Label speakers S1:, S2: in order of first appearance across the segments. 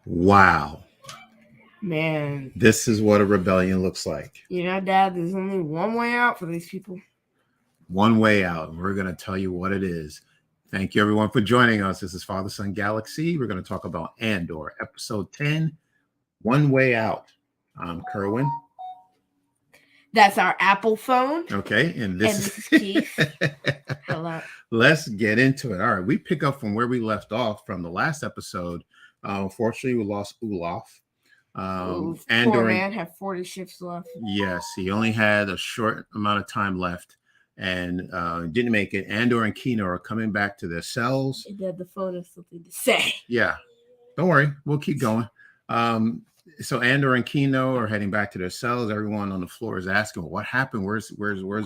S1: Wow.
S2: Man,
S1: This is what a rebellion looks like.
S2: Dad, there's only one way out for these people.
S1: One way out. We're going to tell you what it is. Thank you, everyone, for joining us. This is Father Son Galaxy. We're going to talk about Andor, episode 10, One Way Out. I'm Kerwin.
S2: That's our Apple phone.
S1: Okay, and this
S2: is Keith. Hello.
S1: Let's get into it. All right, we pick up from where we left off from the last episode. Unfortunately, we lost Olaf.
S2: Poor man had 40 shifts left.
S1: Yes, he only had a short amount of time left and didn't make it. Andor and Kino are coming back to their cells.
S2: Dad, the phone has something to say.
S1: Yeah, don't worry, we'll keep going. So Andor and Kino are heading back to their cells. Everyone on the floor is asking, "What happened? Where's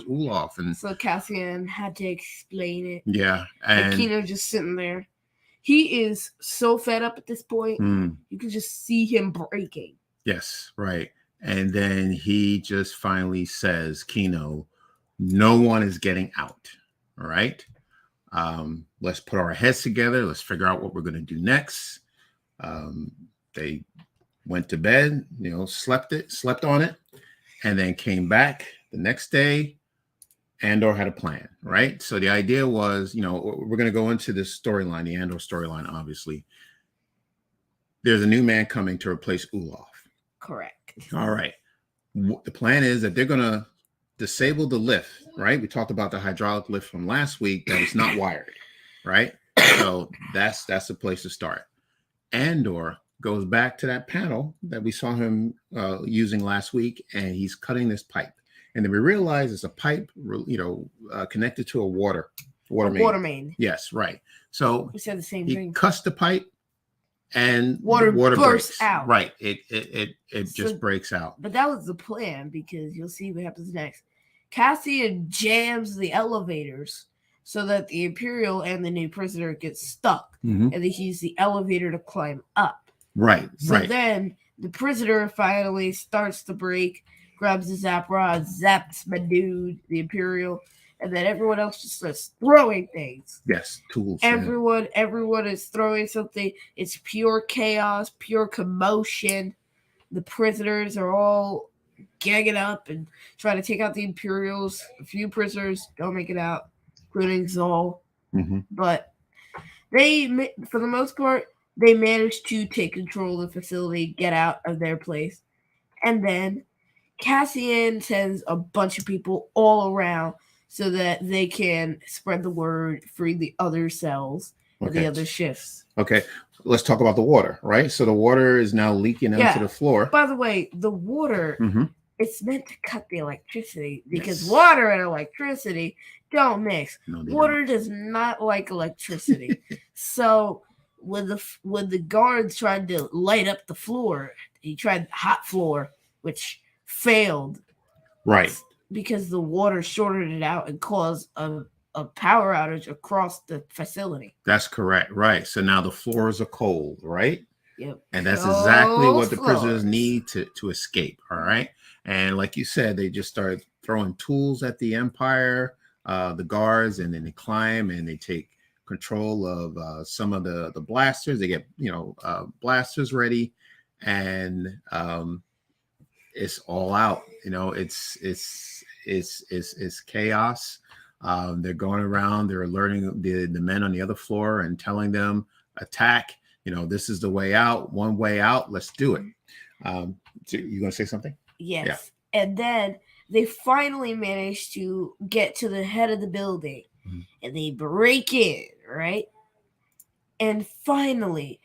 S1: Olaf?" And
S2: so Cassian had to explain it.
S1: Yeah,
S2: and Kino just sitting there. He is so fed up at this point. You can just see him breaking.
S1: Yes, right. And then he just finally says, Kino, no one is getting out. All right. Let's put our heads together. Let's figure out what we're going to do next. They went to bed, slept on it, and then came back the next day. Andor had a plan, right? So the idea was, we're going to go into this storyline, the Andor storyline, obviously. There's a new man coming to replace Olaf.
S2: Correct.
S1: All right. The plan is that they're going to disable the lift, right? We talked about the hydraulic lift from last week that is not wired, right? So that's the place to start. Andor goes back to that panel that we saw him using last week, and he's cutting this pipe. And then we realize it's a pipe, connected to a water main. Yes, right. So
S2: we said the same
S1: thing. He cuts the pipe, and
S2: water bursts out.
S1: Right. It just breaks out.
S2: But that was the plan, because you'll see what happens next. Cassian jams the elevators so that the Imperial and the new prisoner get stuck, and they use the elevator to climb up.
S1: Right.
S2: So then the prisoner finally starts to break, grabs the zap rod, zaps my dude, the Imperial, and then everyone else just starts throwing things.
S1: Yes, tools.
S2: Everyone is throwing something. It's pure chaos, pure commotion. The prisoners are all ganging up and trying to take out the Imperials. A few prisoners don't make it out, including Zol. But they, for the most part, they managed to take control of the facility, get out of their place. And then Cassian sends a bunch of people all around so that they can spread the word, free the other cells, and the other shifts.
S1: Okay, let's talk about the water, right? So the water is now leaking onto the floor.
S2: By the way, the water, it's meant to cut the electricity, because water and electricity don't mix. No, water does not like electricity. So when the guards tried to light up the floor, he tried hot floor, which failed,
S1: right?
S2: Because the water shorted it out and caused a power outage across the facility.
S1: That's correct, right? So now the floors are cold, right?
S2: Yep.
S1: And that's exactly what the prisoners need to escape. All right. And like you said, they just started throwing tools at the Empire, the guards, and then they climb and they take control of some of the blasters. They get blasters ready, and it's all out. It's chaos. They're going around. They're alerting the men on the other floor and telling them, attack. This is the way out. One way out. Let's do it. So you going to say something?
S2: Yes. Yeah. And then they finally managed to get to the head of the building, and they break in, right? And finally,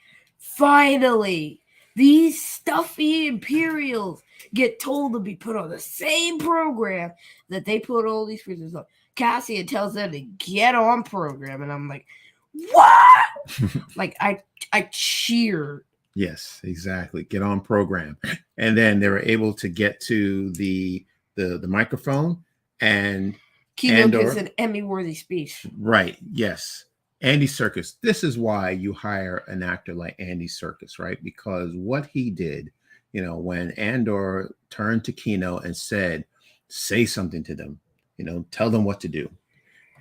S2: these stuffy Imperials get told to be put on the same program that they put all these prisoners on. Cassian tells them to get on program, and I'm like, what? Like I cheered.
S1: Yes, exactly. Get on program. And then they were able to get to the microphone, and
S2: Kino gives an Emmy-worthy speech.
S1: Right. Yes. Andy Serkis. This is why you hire an actor like Andy Serkis, right? Because what he did, when Andor turned to Kino and said, say something to them, tell them what to do.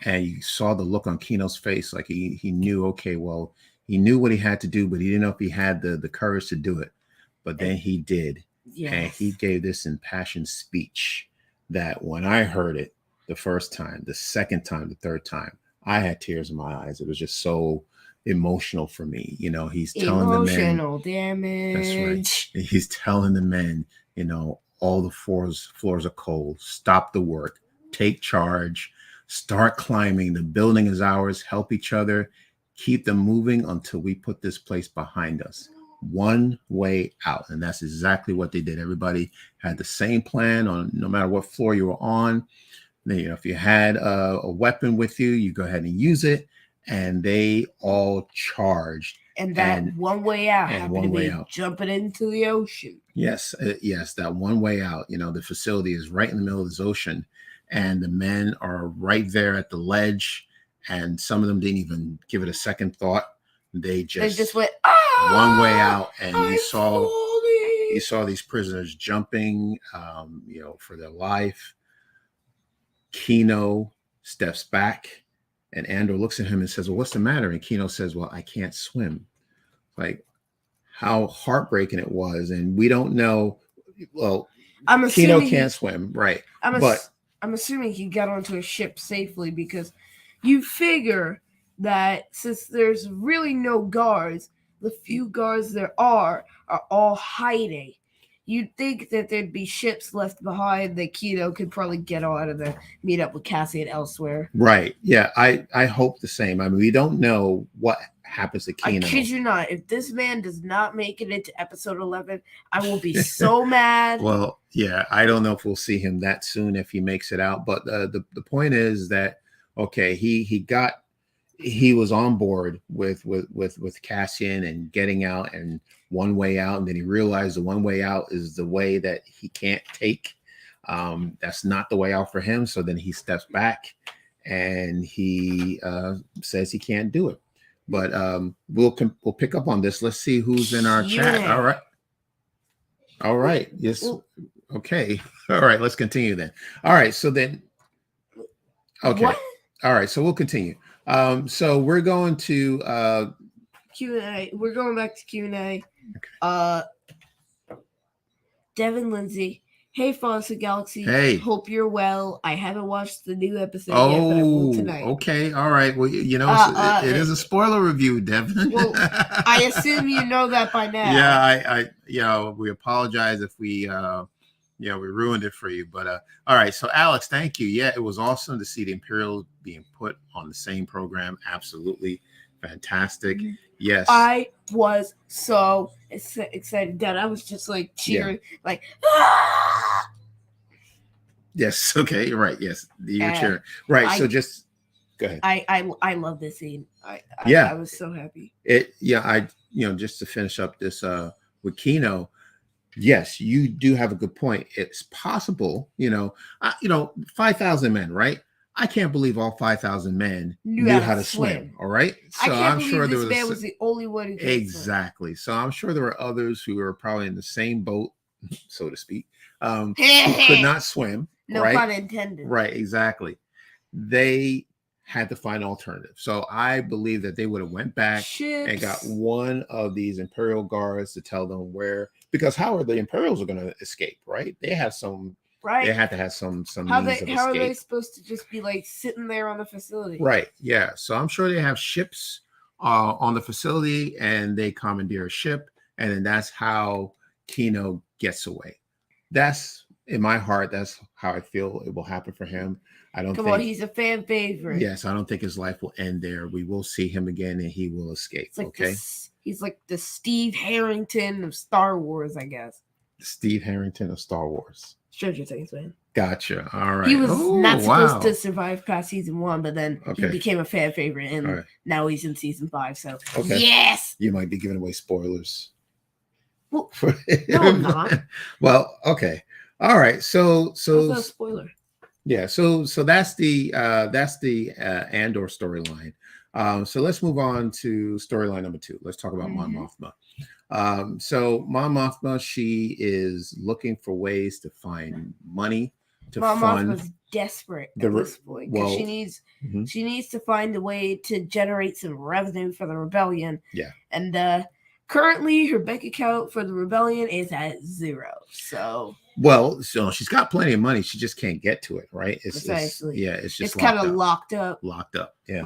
S1: And you saw the look on Kino's face, like he knew, okay, well, He knew what he had to do, but he didn't know if he had the courage to do it. But then he did. And he
S2: Yes.
S1: gave this impassioned speech that when I heard it the first time, the second time, the third time, I had tears in my eyes. It was just so emotional for me. He's telling the men,
S2: Emotional
S1: that's right.
S2: damage.
S1: He's telling the men, all the floors are cold. Stop the work. Take charge. Start climbing. The building is ours. Help each other. Keep them moving until we put this place behind us. One way out. And that's exactly what they did. Everybody had the same plan on no matter what floor you were on. If you had a weapon with you, you go ahead and use it. And they all charged.
S2: And that one way out happened to be jumping into the ocean.
S1: Yes, yes, that one way out. The facility is right in the middle of this ocean, and the men are right there at the ledge. And some of them didn't even give it a second thought. They just
S2: went
S1: one way out, and you saw these prisoners jumping, for their life. Kino steps back, and Andor looks at him and says, "Well, what's the matter?" And Kino says, "Well, I can't swim." Like, how heartbreaking it was. And we don't know. Well, Kino can't swim, right?
S2: I'm assuming he got onto a ship safely, because you figure that since there's really no guards, the few guards there are all hiding. You'd think that there'd be ships left behind that Kino could probably get on and then meet up with Cassian elsewhere.
S1: Right. Yeah, I hope the same. I mean, we don't know what happens to Kino.
S2: I kid you not. If this man does not make it into episode 11, I will be so mad.
S1: Well, yeah, I don't know if we'll see him that soon if he makes it out. But the point is that, okay, he was on board with Cassian and getting out and one way out, and then he realized the one way out is the way that he can't take. That's not the way out for him. So then he steps back and he says he can't do it. But we'll pick up on this. Let's see who's in our chat. All right. Yes. Okay. All right. Let's continue then. All right. So then. Okay.
S2: What?
S1: All right. So we'll continue. So we're going to
S2: Q&A. We're going back to Q&A.
S1: Okay.
S2: Devin Lindsay. Hey, Fathers of Galaxy.
S1: Hey.
S2: Hope you're well. I haven't watched the new episode yet, but I will tonight.
S1: Okay. All right. Well, it is a spoiler review, Devin.
S2: Well, I assume you know that by now.
S1: Yeah, we apologize if we ruined it for you. But all right. So, Alex, thank you. Yeah, it was awesome to see the Imperials being put on the same program. Absolutely fantastic. Mm-hmm. Yes.
S2: I was so excited that I was just like cheering, like, ah!
S1: Yes. Okay. Right. Yes. You're cheering. Right. So just go ahead.
S2: I love this scene. I was so happy.
S1: Just to finish up this with Kino. Yes, you do have a good point. It's possible, 5,000 men, right? I can't believe all 5,000 men knew how to swim. All right.
S2: So I'm sure this man was the only one who could
S1: exactly. So I'm sure there were others who were probably in the same boat, so to speak, who could not swim.
S2: No pun intended.
S1: Right. Exactly. They had to find an alternative. So I believe that they would have went back and got one of these Imperial guards to tell them where, because how are the Imperials are going to escape, right? They have some. Right. They had to have some means of escape.
S2: How are they supposed to just be like sitting there on the facility?
S1: Right. Yeah. So I'm sure they have ships on the facility, and they commandeer a ship, and then that's how Kino gets away. That's in my heart. That's how I feel it will happen for him. I don't think
S2: he's a fan favorite.
S1: Yes, I don't think his life will end there. We will see him again, and he will escape. Okay.
S2: He's like the Steve Harrington of Star Wars, I guess.
S1: Steve Harrington of Star Wars.
S2: Stranger Things, man.
S1: Gotcha. All right.
S2: He was not supposed to survive past season 1, but then he became a fan favorite, and now he's in season 5. So yes,
S1: you might be giving away spoilers.
S2: Well, no, I'm not.
S1: Well, okay. All right. So
S2: a spoiler.
S1: Yeah. So that's the Andor storyline. So let's move on to storyline number 2. Let's talk about Mon Mothma. So Mon Mothma, she is looking for ways to find money to
S2: Mom
S1: fund
S2: Mothma's desperate
S1: the
S2: at this point because
S1: well. Mhm.
S2: she needs to find a way to generate some revenue for the rebellion.
S1: Yeah.
S2: And currently, her bank account for the rebellion is at zero. So
S1: Well, so she's got plenty of money. She just can't get to it, right? It's
S2: precisely,
S1: yeah, it's
S2: it's
S1: just
S2: kind
S1: locked
S2: of
S1: up.
S2: locked up.
S1: Locked up. Yeah.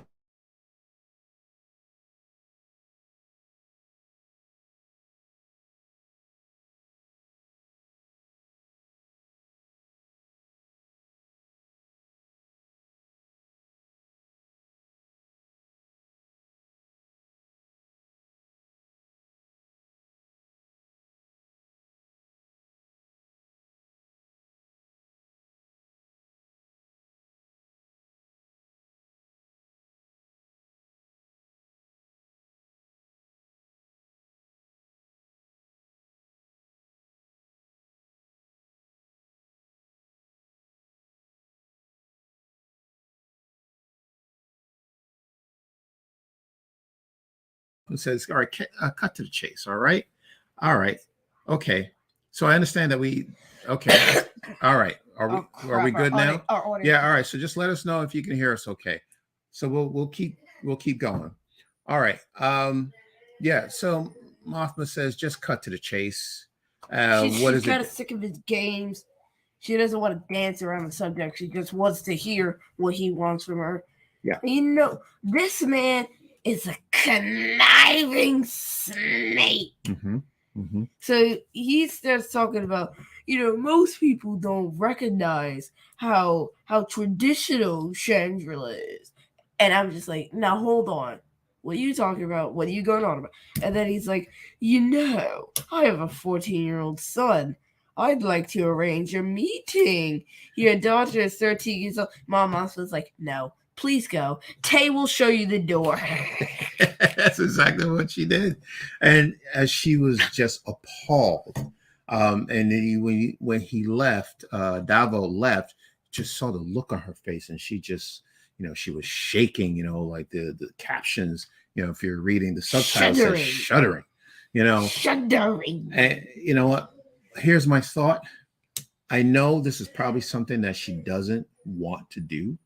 S1: And says, "All right, cut to the chase. All right, okay. So I understand that we, okay, all right.
S2: Oh
S1: Are we
S2: crap!
S1: good now?
S2: Our audio.
S1: Yeah. All right. So just let us know if you can hear us. Okay. So we'll keep going. All right. Yeah. So Mothma says, just cut to the chase. What
S2: She's
S1: is
S2: kind
S1: it?
S2: of sick of his games. She doesn't want to dance around the subject. She just wants to hear what he wants from her.
S1: Yeah.
S2: You know, this man is a conniving snake.
S1: Mm-hmm. Mm-hmm.
S2: So he starts talking about, most people don't recognize how traditional Chandrila is. And I'm just like, now hold on. What are you talking about? What are you going on about? And then he's like, I have a 14-year-old son. I'd like to arrange a meeting. Your daughter is 13 years old. Mom also was like, no, please go. Tay will show you the door.
S1: That's exactly what she did, and as she was just appalled. And then when he left, Davo left, just saw the look on her face, and she just, she was shaking. Like the captions. If you're reading the subtitles, says shuddering.
S2: Shuddering.
S1: And you know what? Here's my thought. I know this is probably something that she doesn't want to do,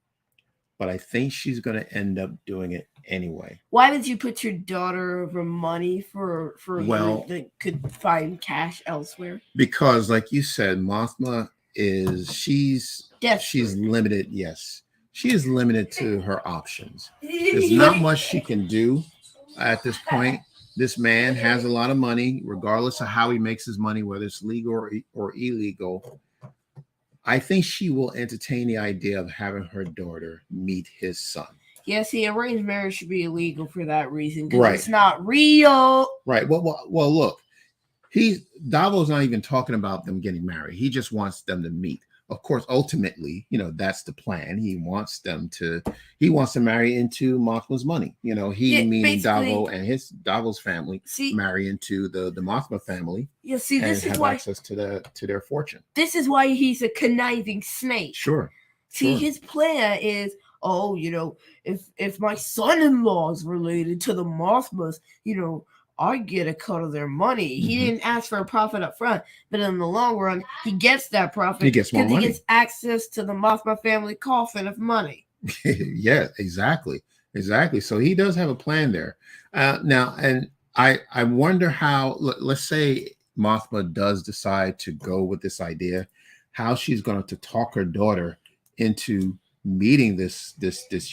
S1: but I think she's going to end up doing it anyway.
S2: Why did you put your daughter over money for
S1: Well,
S2: that could find cash elsewhere?
S1: Because, like you said, Mothma she's
S2: Desperate.
S1: limited. Yes, she is limited to her options. There's not much she can do at this point. This man has a lot of money, regardless of how he makes his money, whether it's legal or illegal. I think she will entertain the idea of having her daughter meet his son.
S2: Yes, the arranged marriage should be illegal for that reason because
S1: Right.
S2: it's not real.
S1: Right. Well, look, Davo's not even talking about them getting married. He just wants them to meet. Of course, ultimately, that's the plan. He wants to marry into Mothma's money. Meaning Davo and Davo's family marry into the Mothma family.
S2: Yeah, see,
S1: and
S2: this is
S1: have
S2: why
S1: access to their fortune.
S2: This is why he's a conniving snake.
S1: Sure.
S2: See, his plan is, if my son-in-law is related to the Mothmas, I get a cut of their money. Mm-hmm. He didn't ask for a profit up front, but in the long run, he gets that profit.
S1: He gets more money.
S2: He gets access to the Mothma family coffin of money.
S1: Yeah, exactly. So he does have a plan there. Now, and I wonder how. Let's say Mothma does decide to go with this idea, how she's going to talk her daughter into meeting this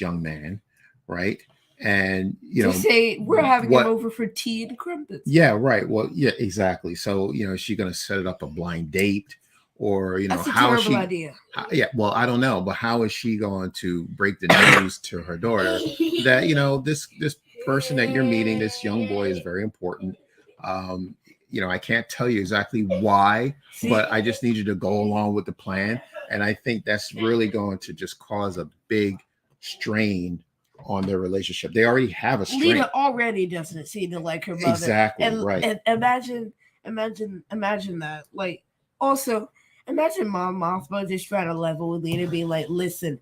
S1: young man, right? And
S2: say we're having him over for tea and crumpets.
S1: Yeah, right. Well, yeah, exactly. So is she going to set it up a blind date, or
S2: That's a
S1: how
S2: terrible
S1: is she?
S2: Idea.
S1: Yeah, well, I don't know, but how is she going to break the news to her daughter that this person that you're meeting, this young boy, is very important? I can't tell you exactly why, but I just need you to go along with the plan, and I think that's really going to just cause a big strain on their relationship. They already have a strain.
S2: Lita already doesn't seem to like her mother.
S1: Exactly, right.
S2: And imagine that. Like, also, imagine Mom Mothma just trying to level with Lita, being like, listen,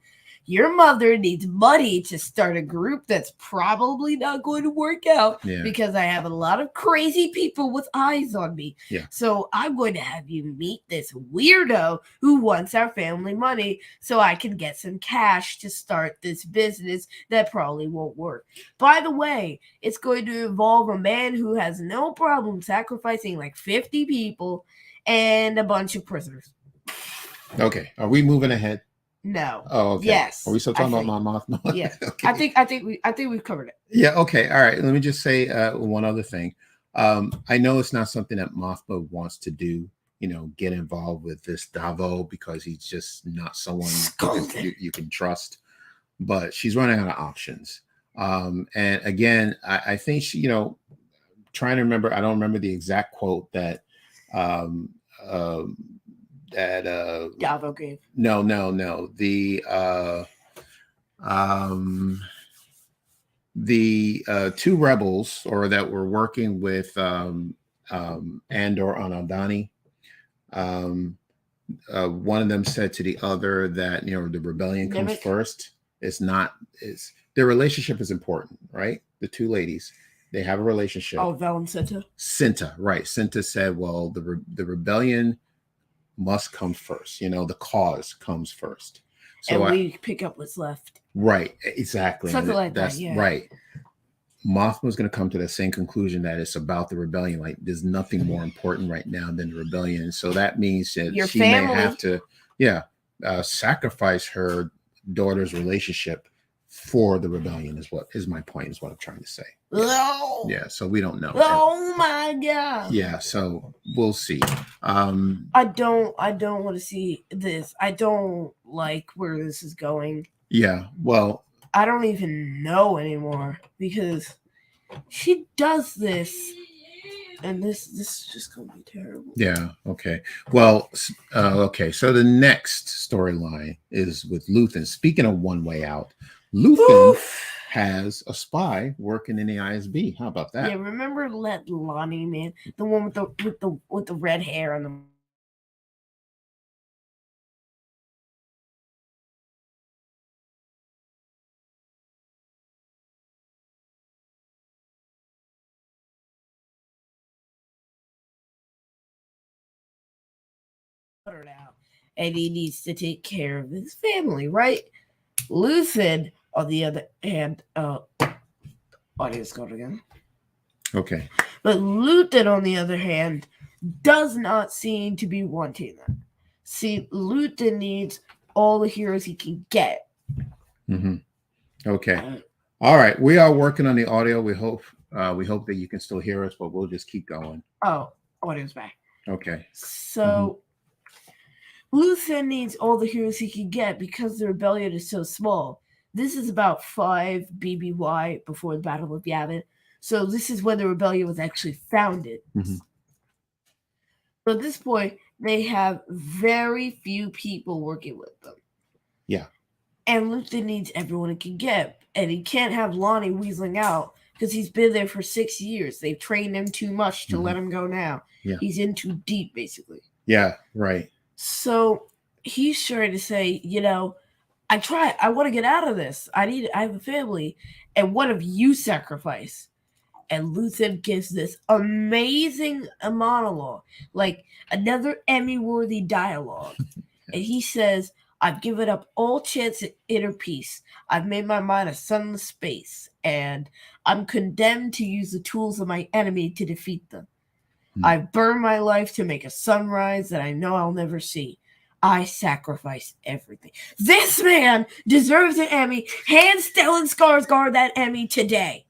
S2: your mother needs money to start a group that's probably not going to work out
S1: Yeah.
S2: because I have a lot of crazy people with eyes on me.
S1: Yeah.
S2: So I'm going to have you meet this weirdo who wants our family money so I can get some cash to start this business that probably won't work. By the way, it's going to involve a man who has no problem sacrificing like 50 people and a bunch of prisoners.
S1: Okay. Are we moving ahead?
S2: No.
S1: Oh, okay.
S2: Yes.
S1: Are we still talking about Mon Mothma?
S2: Yeah.
S1: Okay.
S2: I think we've covered it.
S1: Yeah. Okay. All right. Let me just say one other thing. I know it's not something that Mothma wants to do. Get involved with this Davo because he's just not someone you can trust. But she's running out of options. And again, I think she, trying to remember. I don't remember the exact quote that um, that
S2: Davo gave.
S1: no the two rebels or that were working with Andor on Aldani. One of them said to the other that the rebellion comes first. It's their relationship is important, right? The two ladies, they have a relationship.
S2: Oh, Val and Cinta.
S1: Cinta, right? Cinta said, "Well, the rebellion must come first. The cause comes first."
S2: So and we pick up what's left.
S1: Right, exactly.
S2: Something like that. Yeah.
S1: Right. Mothma's going to come to the same conclusion that it's about the rebellion. Like there's nothing more important right now than the rebellion. So that means that she may have to, sacrifice her daughter's relationship for the rebellion. Is my point. Is what I'm trying to say.
S2: Oh.
S1: Yeah. So we don't know.
S2: Oh my God.
S1: Yeah. So we'll see.
S2: I don't want to see this. I don't like where this is going.
S1: Yeah. Well.
S2: I don't even know anymore because she does this, and this is just gonna be terrible.
S1: Yeah. Okay. Well. Okay. So the next storyline is with Luthen. Speaking of One Way Out, Luthen has a spy working in the ISB. How about that?
S2: Yeah. Remember that Lonnie man, the one with the red hair and the. Out, and he needs to take care of his family, right? Luthen, on the other hand, audience going again.
S1: Okay.
S2: But Luthen, on the other hand, does not seem to be wanting that. See, Luthen needs all the heroes he can get.
S1: Mm-hmm. Okay. All right. We are working on the audio. We hope that you can still hear us, but we'll just keep going.
S2: Oh, audio's back.
S1: Okay.
S2: So Luthen needs all the heroes he can get because the rebellion is so small. This is about 5 BBY before the Battle of Yavin. So this is when the rebellion was actually founded.
S1: Mm-hmm.
S2: So at this point, they have very few people working with them.
S1: Yeah.
S2: And Luthen needs everyone he can get. And he can't have Lonnie weaseling out because he's been there for 6 years. They've trained him too much to let him go now.
S1: Yeah.
S2: He's in too deep, basically.
S1: Yeah, right.
S2: So he's trying to say, I want to get out of this. I have a family. And what if you sacrifice? And Luthen gives this amazing monologue, like another Emmy-worthy dialogue. And he says, I've given up all chance at inner peace. I've made my mind a sunless space, and I'm condemned to use the tools of my enemy to defeat them. I've burned my life to make a sunrise that I know I'll never see. I sacrifice everything. This man deserves an Emmy. Hand Stellan Skarsgård that Emmy today.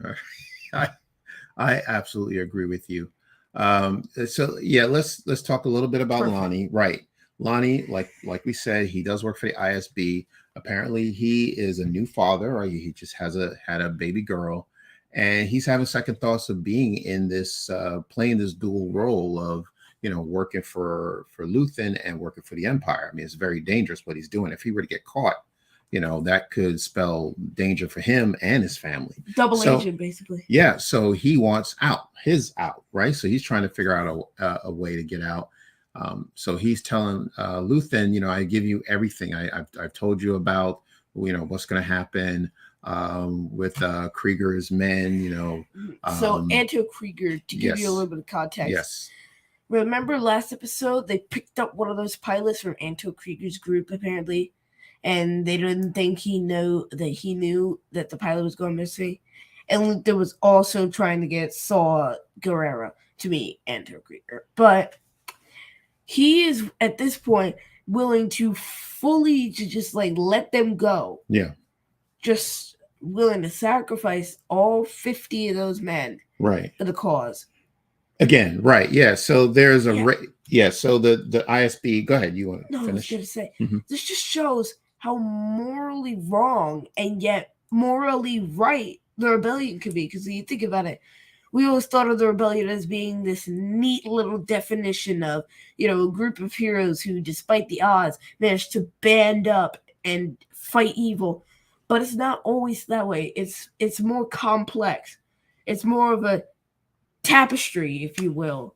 S1: I absolutely agree with you. So yeah, let's talk a little bit about Lonnie. Right. Lonnie, like we said, he does work for the ISB. Apparently he is a new father, or he just had a baby girl, and he's having second thoughts of being in this playing this dual role of working for Luthen and working for the Empire. I mean, it's very dangerous what he's doing. If he were to get caught, that could spell danger for him and his family.
S2: Double agent, basically.
S1: Yeah. So he wants his out, right? So he's trying to figure out a way to get out. So he's telling Luthen, I give you everything. I've told you about what's going to happen with Krieger's men.
S2: So
S1: Um,
S2: Anto Krieger, to give you a
S1: yes,
S2: little bit of context,
S1: yes,
S2: remember last episode they picked up one of those pilots from Anto Krieger's group apparently, and they didn't think he knew that the pilot was going missing, and Luther was also trying to get Saw Gerrera to meet Anto Krieger, but he is at this point willing to fully to just like let them go,
S1: yeah,
S2: just willing to sacrifice all 50 of those men
S1: right.
S2: for the cause.
S1: Again, right, yeah. So there's a
S2: Yeah.
S1: yeah. So the ISB. Go ahead. You want to
S2: No, I was
S1: finish?
S2: going to say,
S1: Mhm.
S2: this just shows how morally wrong and yet morally right the rebellion could be. Because you think about it, we always thought of the rebellion as being this neat little definition of, a group of heroes who, despite the odds, managed to band up and fight evil. But it's not always that way. It's more complex. It's more of a tapestry, if you will,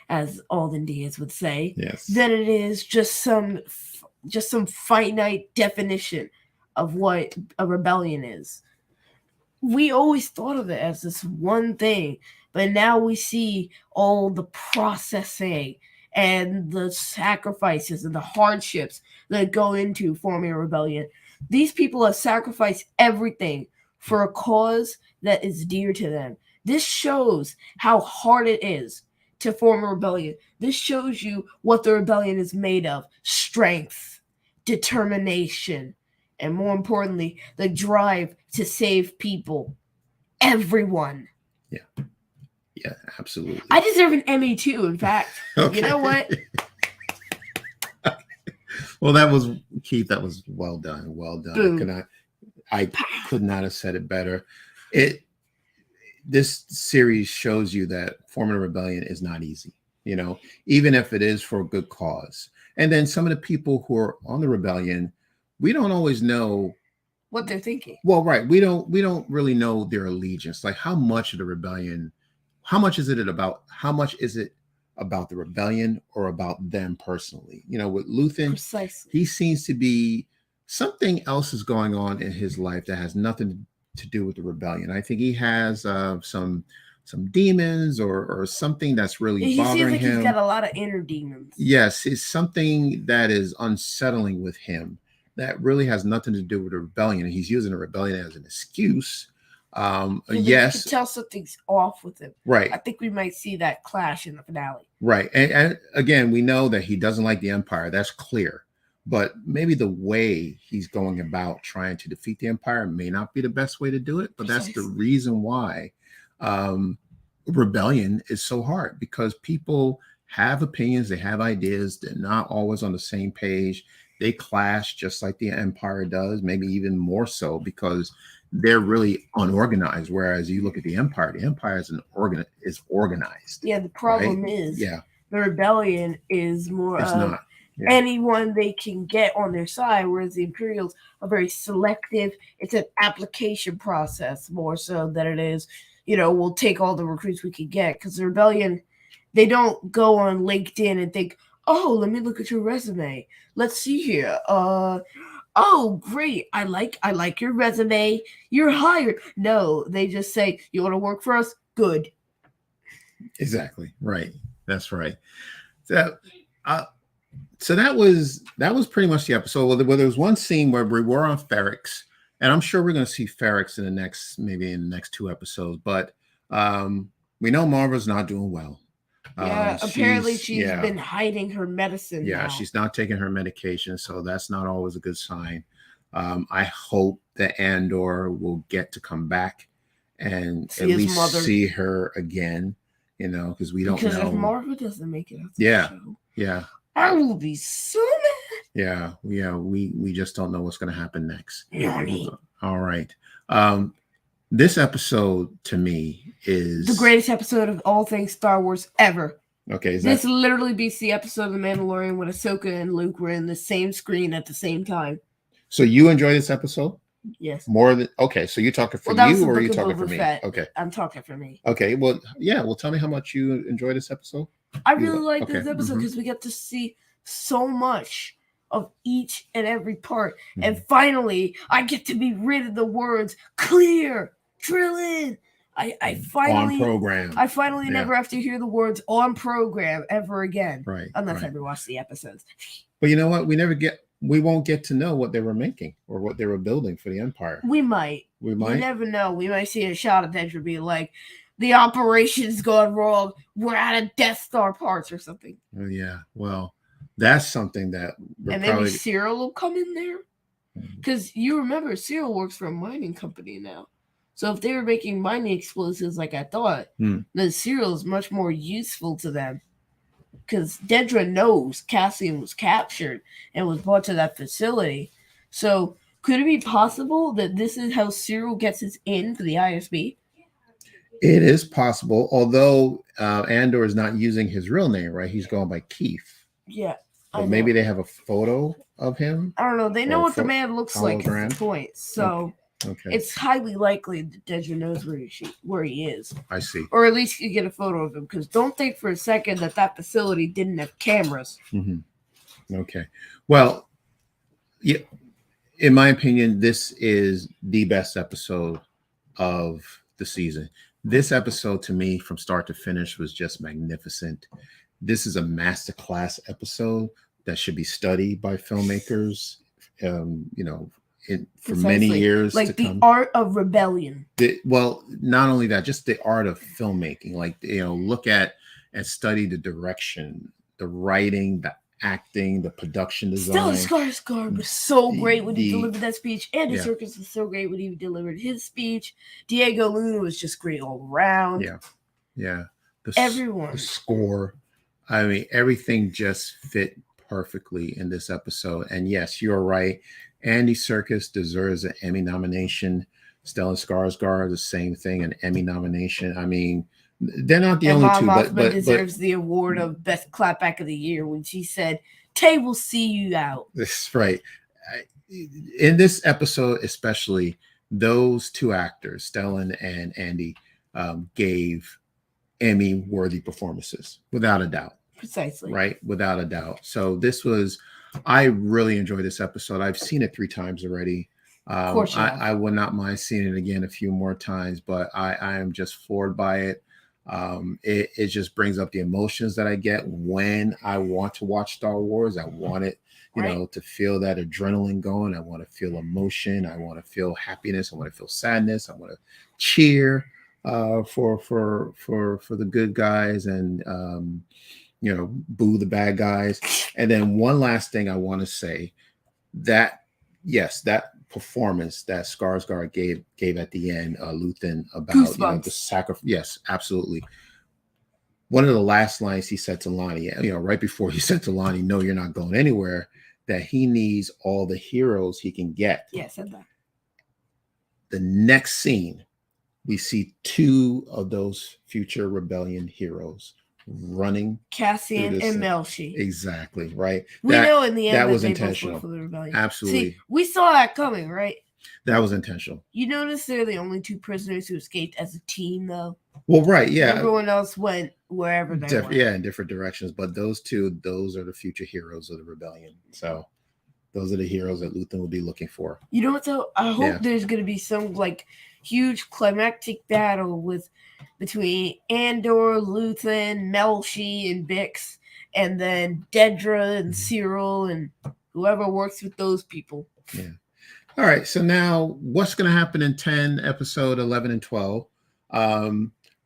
S2: as Alden Diaz would say,
S1: Yes.
S2: than it is just some finite definition of what a rebellion is. We always thought of it as this one thing, but now we see all the processing and the sacrifices and the hardships that go into forming a rebellion. These people have sacrificed everything for a cause that is dear to them. This shows how hard it is to form a rebellion. This shows you what the rebellion is made of: strength, determination, and more importantly, the drive to save people. Everyone.
S1: Yeah, absolutely.
S2: I deserve an Emmy too, in fact.
S1: Okay.
S2: You know what?
S1: Well, that was Keith. That was well done. Well done.
S2: Boom.
S1: I could not have said it better. This series shows you that forming a rebellion is not easy, even if it is for a good cause. And then some of the people who are on the rebellion, we don't always know
S2: what they're thinking.
S1: Well, right. We don't really know their allegiance. Like how much of the rebellion, how much is it about the rebellion or about them personally? With Luthen,
S2: Precisely.
S1: he seems to be something else is going on in his life that has nothing to do with the rebellion. I think he has some demons or something that's really
S2: He
S1: bothering
S2: seems like
S1: him.
S2: He's got a lot of inner demons.
S1: Yes, it's something that is unsettling with him that really has nothing to do with the rebellion. He's using the rebellion as an excuse. Yes,
S2: you can tell something's off with him.
S1: Right.
S2: I think we might see that clash in the finale.
S1: Right, and again, we know that he doesn't like the Empire. That's clear. But maybe the way he's going about trying to defeat the Empire may not be the best way to do it. But Precisely. That's the reason why rebellion is so hard, because people have opinions, they have ideas, they're not always on the same page. They clash just like the Empire does, maybe even more so because they're really unorganized. Whereas you look at the Empire is organized.
S2: Yeah, the problem is the rebellion is more of anyone they can get on their side, whereas the Imperials are very selective. It's an application process more so than it is, we'll take all the recruits we can get, because the rebellion, they don't go on LinkedIn and think, oh, let me look at your resume. Let's see here. Oh, great. I like your resume. You're hired. No, they just say, you want to work for us? Good.
S1: Exactly. Right. That's right. So that was pretty much the episode. Well, there was one scene where we were on Ferrix, and I'm sure we're going to see Ferrix in the next 2 episodes. But we know Marva's not doing well.
S2: Yeah, apparently she's been hiding her medicine.
S1: Yeah,
S2: now.
S1: She's not taking her medication, so that's not always a good sign. I hope that Andor will get to come back and at least see her again, because we don't know.
S2: Because if Marva doesn't make it out to
S1: the
S2: show,
S1: yeah,
S2: I will be so mad.
S1: Yeah, we just don't know what's going to happen next. All right. This episode to me is
S2: the greatest episode of all things Star Wars ever.
S1: Okay,
S2: this literally beats the episode of The Mandalorian when Ahsoka and Luke were in the same screen at the same time.
S1: So you enjoy this episode?
S2: Yes.
S1: More than so you're talking for you, or are you talking for me? Okay,
S2: I'm talking for me.
S1: Okay, well, yeah. Well, tell me how much you enjoy this episode.
S2: I really like this episode because we get to see so much of each and every part.
S1: Mhm.
S2: And finally, I get to be rid of the words clear, drill in. I
S1: on
S2: finally
S1: program. Yeah.
S2: never have to hear the words on program ever again.
S1: Right.
S2: Unless I
S1: Right.
S2: rewatch the episodes.
S1: But you know what? We won't get to know what they were making or what they were building for the Empire.
S2: We might.
S1: We
S2: You
S1: might.
S2: never know. We might see a shot of Dedra be like, the operation's gone wrong. We're out of Death Star parts or something.
S1: Oh, yeah. Well, that's something that we're
S2: And
S1: probably.
S2: maybe Cyril will come in there. Because you remember, Cyril works for a mining company now. So if they were making mining explosives like I thought, then Cyril is much more useful to them. Because Dedra knows Cassian was captured and was brought to that facility. So could it be possible that this is how Cyril gets his in for the ISB?
S1: It is possible, although Andor is not using his real name, right? He's going by Keith.
S2: Yeah.
S1: But maybe they have a photo of him.
S2: I don't know. They know what the man looks like at the point. So
S1: okay.
S2: It's highly likely that Dedra knows where he is.
S1: I see.
S2: Or at least you get a photo of him. Because don't think for a second that facility didn't have cameras.
S1: Mm-hmm. Okay. Well, yeah, in my opinion, this is the best episode of the season. This episode, to me, from start to finish, was just magnificent. This is a masterclass episode that should be studied by filmmakers. For many years,
S2: like the art of rebellion.
S1: Well, not only that, just the art of filmmaking. Like, look at and study the direction, the writing, the acting, the production design.
S2: Stellan Skarsgård was so great when he delivered that speech. Andy Serkis was so great when he delivered his speech. Diego Luna was just great all around.
S1: Yeah.
S2: Everyone.
S1: The score. I mean, everything just fit perfectly in this episode. And yes, you're right. Andy Serkis deserves an Emmy nomination. Stellan Skarsgård, the same thing, an Emmy nomination. I mean, they're not the only two, but
S2: deserves the award of best clapback of the year when she said, "Tay will see you out."
S1: That's right. In this episode, especially, those two actors, Stellan and Andy, gave Emmy-worthy performances, without a doubt.
S2: Precisely.
S1: Right, without a doubt. So I really enjoyed this episode. I've seen it 3 times already.
S2: Of course,
S1: I would not mind seeing it again a few more times, but I am just floored by it. It just brings up the emotions that I get when I want to watch Star Wars. I want it, to feel that adrenaline going. I want to feel emotion. I want to feel happiness. I want to feel sadness. I want to cheer for the good guys and boo the bad guys. And then one last thing I want to say, that performance that Skarsgård gave at the end, Luthen, about the sacrifice. Yes, absolutely. One of the last lines he said to Lonnie, right before he said to Lonnie, "No, you're not going anywhere," that he needs all the heroes he can get.
S2: Yeah, said that.
S1: The next scene, we see 2 of those future rebellion heroes running,
S2: Cassian and Melshi.
S1: Exactly, right.
S2: We know in the end
S1: that was intentional.
S2: For the rebellion.
S1: Absolutely.
S2: See, we saw that coming, right?
S1: That was intentional.
S2: You notice they're the only 2 prisoners who escaped as a team, though.
S1: Well, right, yeah.
S2: Everyone else went wherever they went.
S1: Yeah, in different directions. But those 2, those are the future heroes of the rebellion. So those are the heroes that Luthen will be looking for.
S2: You know what, though? I hope there's going to be some huge climactic battle between Andor, Luthen, Melshi, and Bix, and then Dedra and Cyril and whoever works with those people.
S1: Yeah. All right. So now, what's going to happen in 10, episode 11 and 12?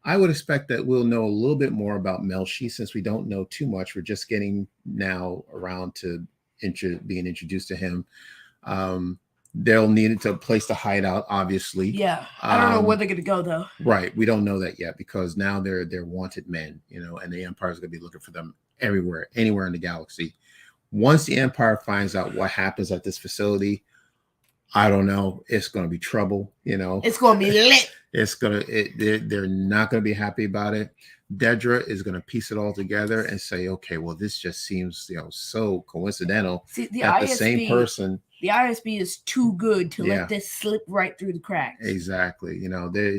S1: I would expect that we'll know a little bit more about Melshi, since we don't know too much. We're just getting now around to being introduced to him. They'll need a place to hide out, obviously.
S2: Yeah, I don't know where they're gonna go though.
S1: Right, we don't know that yet, because now they're wanted men, and the Empire is gonna be looking for them everywhere, anywhere in the galaxy. Once the Empire finds out what happens at this facility, I don't know. It's gonna be trouble.
S2: It's gonna be lit.
S1: They're not gonna be happy about it. Dedra is going to piece it all together and say, okay, well, this just seems, so coincidental.
S2: See,
S1: the same person.
S2: The ISB is too good to let this slip right through the cracks.
S1: Exactly.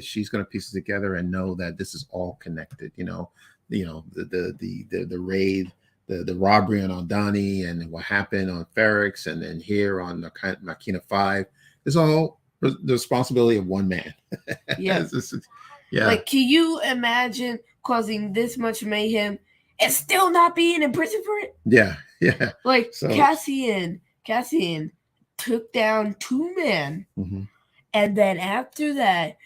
S1: She's going to piece it together and know that this is all connected. The raid, the robbery on Aldani and what happened on Ferrix, and then here on the Makina 5 is all the responsibility of one man.
S2: Yeah.
S1: Yeah.
S2: Like, can you imagine causing this much mayhem and still not being in prison for it?
S1: Yeah. Yeah.
S2: Like,
S1: So
S2: Cassian took down 2 men,
S1: mhm.
S2: and then after that,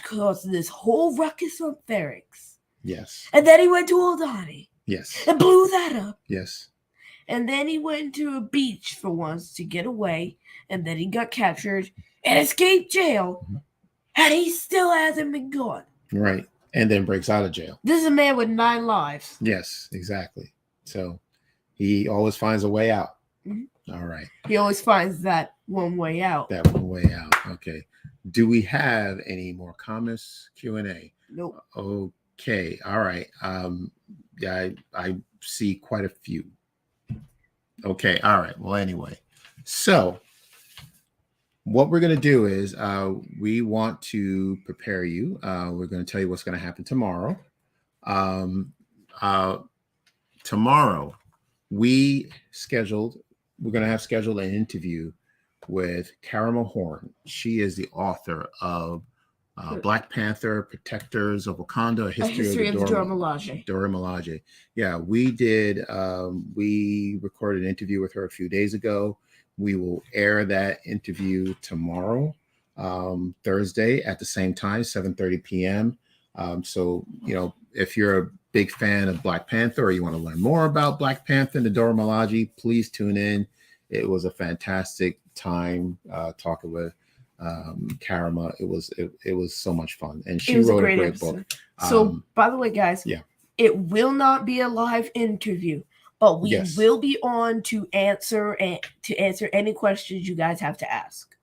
S2: caused this whole ruckus on Ferrix.
S1: Yes.
S2: And then he went to Aldani
S1: Yes.
S2: and blew that up.
S1: Yes.
S2: And then he went to a beach for once to get away, and then he got captured and escaped jail, and he still hasn't been caught.
S1: Right. And then breaks out of jail.
S2: This is a man with 9 lives.
S1: Yes, exactly. So he always finds a way out.
S2: Mm-hmm.
S1: All right.
S2: He always finds that one way out.
S1: That one way out. Okay. Do we have any more comments? Q&A?
S2: Nope.
S1: Okay. All right. Yeah, I see quite a few. Okay. All right. Well, anyway, so what we're going to do is we want to prepare you. We're going to tell you what's going to happen tomorrow. Tomorrow, we're going to have scheduled an interview with Karama Horn. She is the author of Black Panther, Protectors of Wakanda, A History of the Dora Milaje. Yeah, we recorded an interview with her a few days ago. We will air that interview tomorrow, Thursday at the same time, 7:30 p.m. So, if you're a big fan of Black Panther or you want to learn more about Black Panther and the Dora Milaje, please tune in. It was a fantastic time talking with Karama. It was so much fun, and she wrote a great book.
S2: So, by the way, guys, it will not be a live interview, but we will be on to answer any questions you guys have to ask.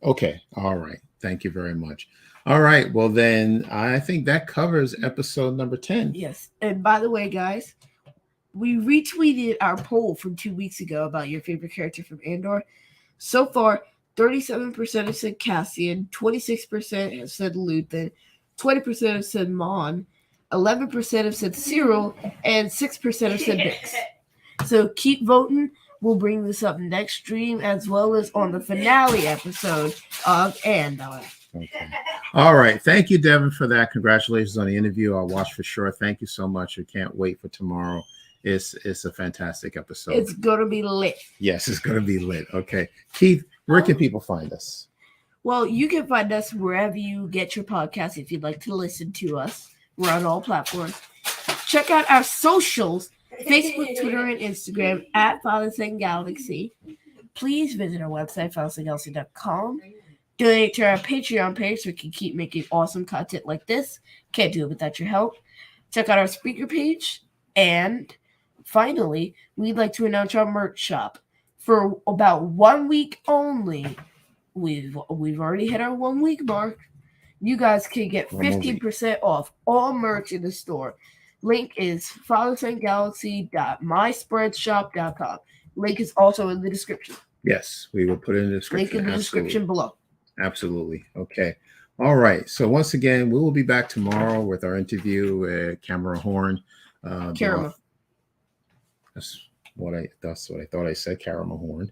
S1: Okay. All right. Thank you very much. All right. Well, then I think that covers episode number 10.
S2: Yes. And by the way, guys, we retweeted our poll from 2 weeks ago about your favorite character from Andor. So far, 37% have said Cassian, 26% have said Luthen, 20% have said Mon, 11% have said Cyril, and 6% have said Bix. So keep voting. We'll bring this up next stream as well as on the finale episode of Andor.
S1: Okay. All right. Thank you, Devin, for that. Congratulations on the interview. I'll watch for sure. Thank you so much. I can't wait for tomorrow. It's a fantastic episode.
S2: It's going to be lit.
S1: Yes, it's going to be lit. Okay. Keith, where can people find us?
S2: Well, you can find us wherever you get your podcast if you'd like to listen to us. We're on all platforms. Check out our socials, Facebook, Twitter, and Instagram at Father's and Galaxy. Please visit our website, fathersandgalaxy.com. Donate to our Patreon page so we can keep making awesome content like this. Can't do it without your help. Check out our speaker page. And finally, we'd like to announce our merch shop. For about 1 week only, we've already hit our 1 week mark. You guys can get 15% off all merch in the store. Link is fathersandgalaxy.myspreadshop.com. Link is also in the description.
S1: Yes, we will put it in the description.
S2: Link in the description below.
S1: Absolutely. Okay. All right. So once again, we will be back tomorrow with our interview with Karama Horn.
S2: Karama.
S1: That's what I thought I said, Karama Horn.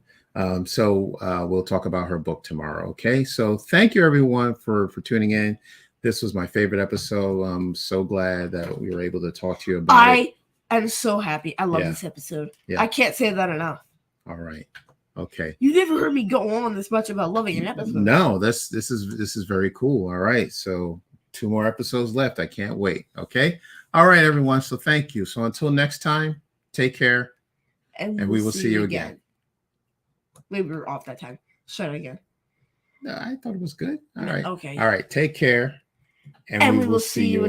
S1: So we'll talk about her book tomorrow. Okay. So thank you everyone for tuning in. This was my favorite episode. I'm so glad that we were able to talk to you about it.
S2: I'm so happy. I love this episode. Yeah. I can't say that enough.
S1: All right. Okay.
S2: You never heard me go on this much about loving an episode.
S1: No, this is very cool. All right. So 2 more episodes left. I can't wait. Okay. All right, everyone. So thank you. So until next time, take care. And we will see you again.
S2: We were off that time. Shut it again.
S1: No, I thought it was good. All right.
S2: Okay.
S1: All right. Take care. And we will see you again.